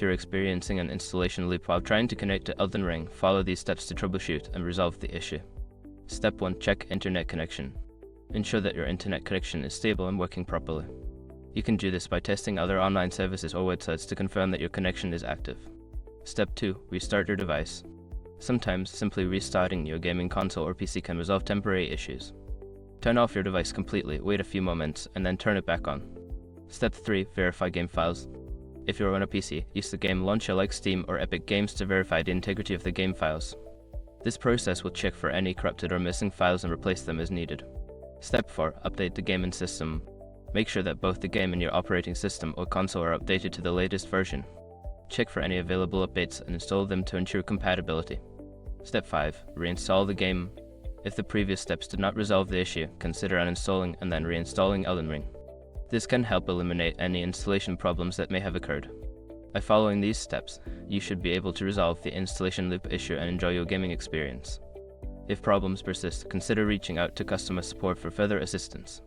you're experiencing an installation loop while trying to connect to Elden Ring, follow these steps to troubleshoot and resolve the issue. Step 1. Check internet connection. Ensure that your internet connection is stable and working properly. You can do this by testing other online services or websites to confirm that your connection is active. Step 2. Restart your device. Sometimes, simply restarting your gaming console or PC can resolve temporary issues. Turn off your device completely, wait a few moments, and then turn it back on. Step 3. Verify game files. If you're on a PC, use the game launcher like Steam or Epic Games to verify the integrity of the game files. This process will check for any corrupted or missing files and replace them as needed. Step 4. Update the game and system. Make sure that both the game and your operating system or console are updated to the latest version. Check for any available updates and install them to ensure compatibility. Step 5. Reinstall the game. If the previous steps did not resolve the issue, consider uninstalling and then reinstalling Elden Ring. This can help eliminate any installation problems that may have occurred. By following these steps, you should be able to resolve the installation loop issue and enjoy your gaming experience. If problems persist, consider reaching out to customer support for further assistance.